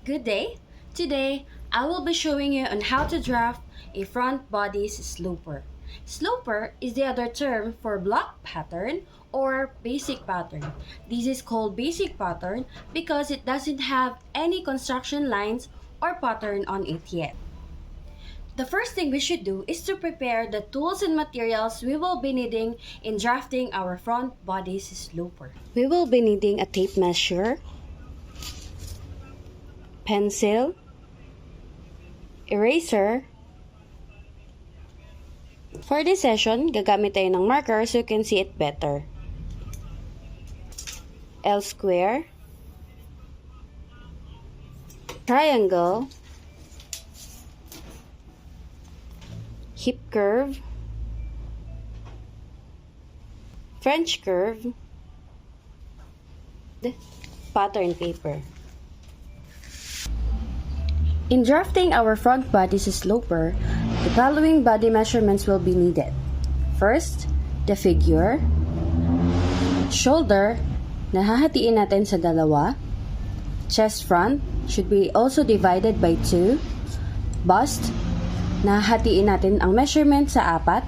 Good day! Today, I will be showing you on how to draft a front bodice sloper. Sloper is the other term for block pattern or basic pattern. This is called basic pattern because it doesn't have any construction lines or pattern on it yet. The first thing we should do is to prepare the tools and materials we will be needing in drafting our front bodice sloper. We will be needing a tape measure, pencil, eraser. For this session, gagamit tayo ng marker so you can see it better. L square, triangle, hip curve, French curve, pattern paper. In drafting our front bodice sloper, the following body measurements will be needed. First, the figure, shoulder, nahahatiin natin sa dalawa, chest front should be also divided by 2, bust, nahahatiin natin ang measurement sa 4,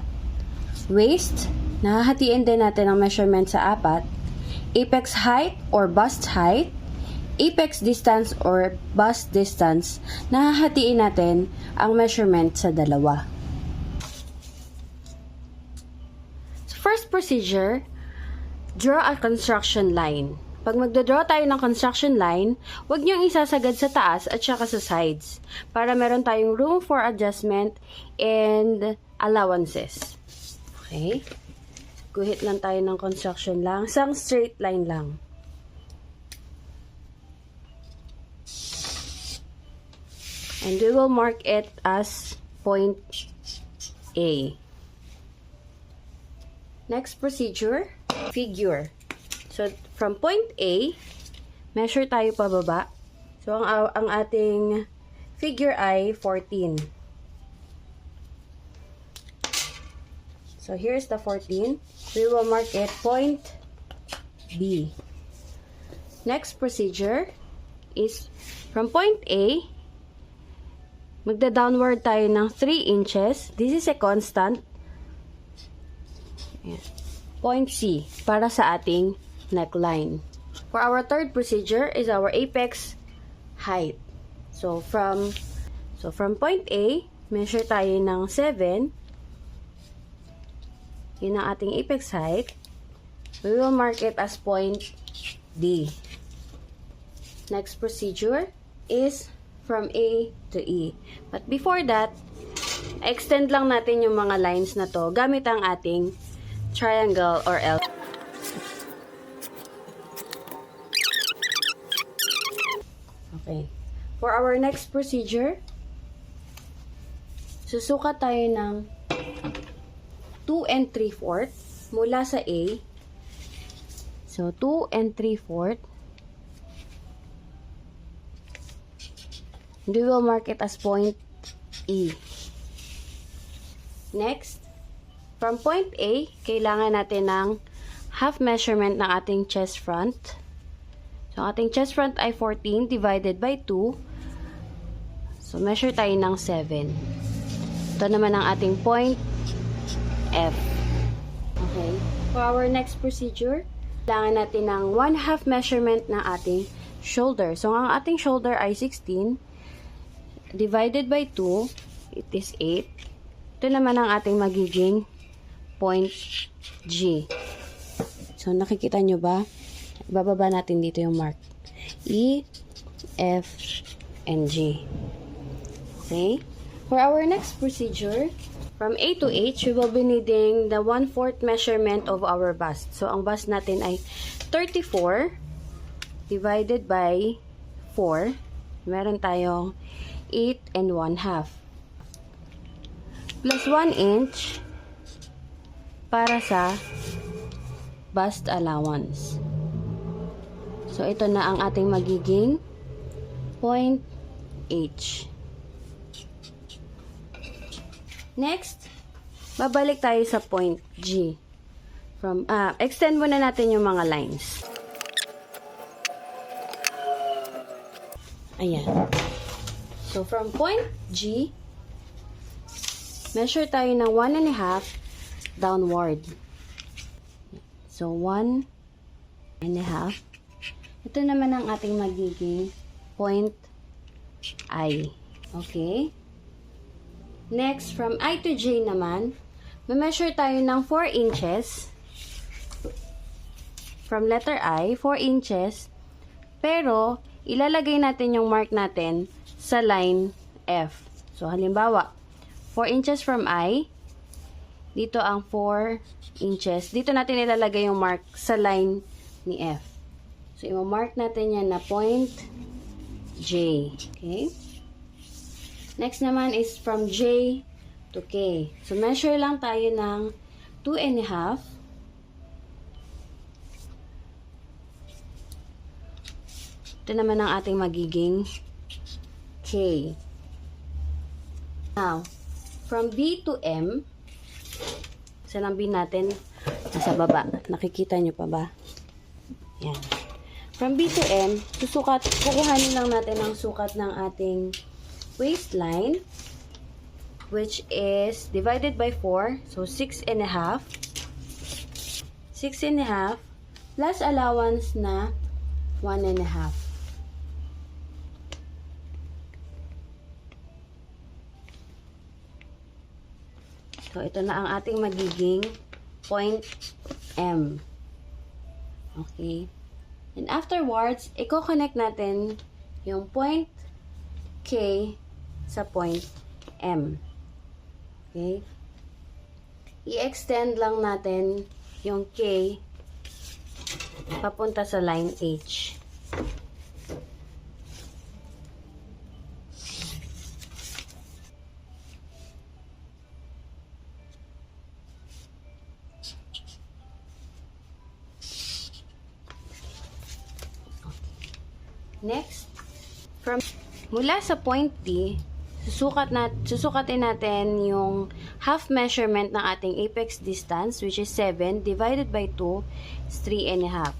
waist, nahahatiin din natin ang measurement sa 4, apex height or bust height, apex distance or bust distance, nahahatiin natin ang measurement sa dalawa. So first procedure, draw a construction line. Pag magdodraw tayo ng construction line, huwag niyong isasagad sa taas at saka sa sides para meron tayong room for adjustment and allowances. Okay? Guhit lang tayo ng construction lang. Isang straight line lang. And we will mark it as point A. Next procedure, figure. So, from point A, measure tayo pababa. So, ang ating figure ay 14. So, here's the 14. We will mark it point B. Next procedure is from point A, magda-downward tayo ng 3 inches. This is a constant. Point C para sa ating neckline. For our third procedure is our apex height. So from point A, measure tayo ng 7. Yun ang ating apex height. We will mark it as point D. Next procedure is from A to E. But before that, extend lang natin yung mga lines na to gamit ang ating triangle or L. Okay. For our next procedure, susukat tayo ng 2 3/4 mula sa A. So, 2 3/4. We will mark it as point E. Next, from point A, kailangan natin ng half measurement ng ating chest front. So, ating chest front ay 14 divided by 2. So, measure tayo ng 7. Ito naman ang ating point F. Okay. For our next procedure, kailangan natin ng 1/2 measurement ng ating shoulder. So, ang ating shoulder ay 16. Divided by 2, it is 8. Ito naman ang ating magiging point G. So, nakikita nyo ba? Bababa natin dito yung mark. E, F, and G. Okay? For our next procedure, from A to H, we will be needing the 1/4 measurement of our bust. So, ang bust natin ay 34 divided by 4. Meron tayong 8 1/2 plus 1 inch para sa bust allowance. So, ito na ang ating magiging point H. Next, babalik tayo sa point G. Extend muna natin yung mga lines. Ayan. So, from point G, measure tayo ng 1.5 downward. So, 1.5. Ito naman ang ating magiging point I. Okay? Next, from I to J naman, measure tayo ng 4 inches. From letter I, 4 inches. Pero, ilalagay natin yung mark natin sa line F. So, halimbawa, 4 inches from I. Dito ang 4 inches. Dito natin ilalagay yung mark sa line ni F. So, i-mark natin yan na point J. Okay? Next naman is from J to K. So, measure lang tayo ng 2.5. Ito naman ang ating magiging K. Now, from B to M, saan ang B natin? Nasa baba. Nakikita nyo pa ba? Yan. From B to M, kukuhanin lang natin ang sukat ng ating waistline, which is divided by 4. So, 6.5. 6.5 plus allowance na 1.5. So, ito na ang ating magiging point M. Okay. And afterwards, i-connect natin yung point K sa point M. Okay? I-extend lang natin yung K papunta sa line H. Next, mula sa point D, susukatin natin yung half measurement ng ating apex distance, which is 7 divided by 2 is 3.5.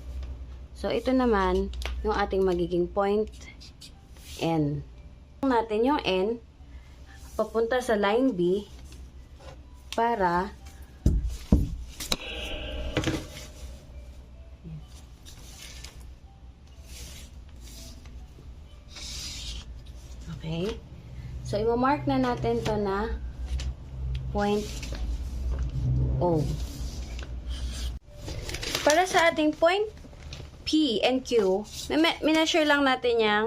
So, ito naman yung ating magiging point N. Natin yung N papunta sa line B para okay. So, i-mark na natin to na point O. Para sa ating point P and Q, measure lang natin yang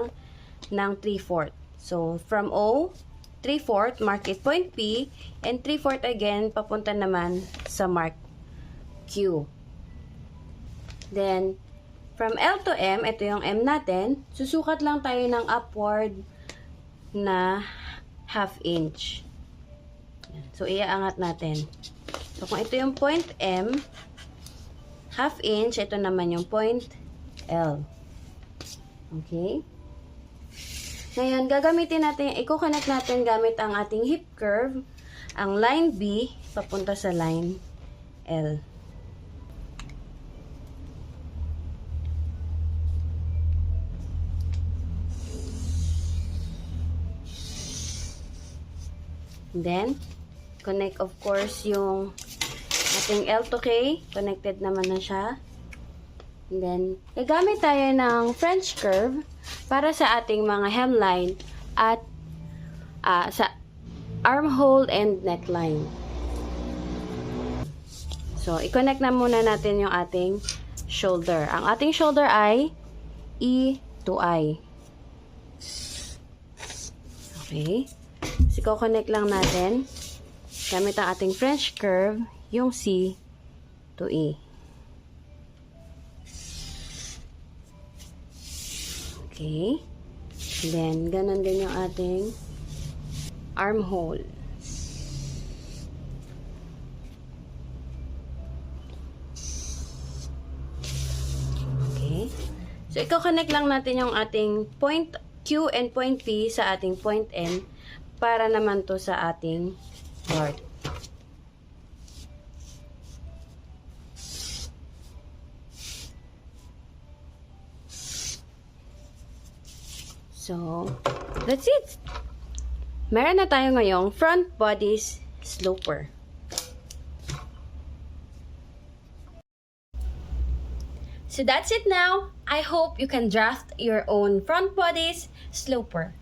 ng 3/4. So, from O, 3/4, mark it point P, and 3/4 again, papunta naman sa mark Q. Then, from L to M, ito yung M natin, susukat lang tayo ng upward na 1/2 inch. So, iaangat natin. So, kung ito yung point M, 1/2 inch, ito naman yung point L. Okay? Ngayon, gagamitin natin, i-connect natin gamit ang ating hip curve, ang line B, papunta sa line L. Then, connect of course yung ating L to K. Connected naman na siya. And then, gagamit tayo ng French curve para sa ating mga hemline at sa armhole and neckline. So, i-connect na muna natin yung ating shoulder. Ang ating shoulder ay E to I. Okay. So, connect lang natin gamit ang ating French curve, yung C to E. Okay. Then, ganun din yung ating armhole. Okay. So, i-connect lang natin yung ating point Q and point P sa ating point N para naman to sa ating board. So, that's it. Meron na tayo ngayong front bodies sloper. So that's it now. I hope you can draft your own front bodies sloper.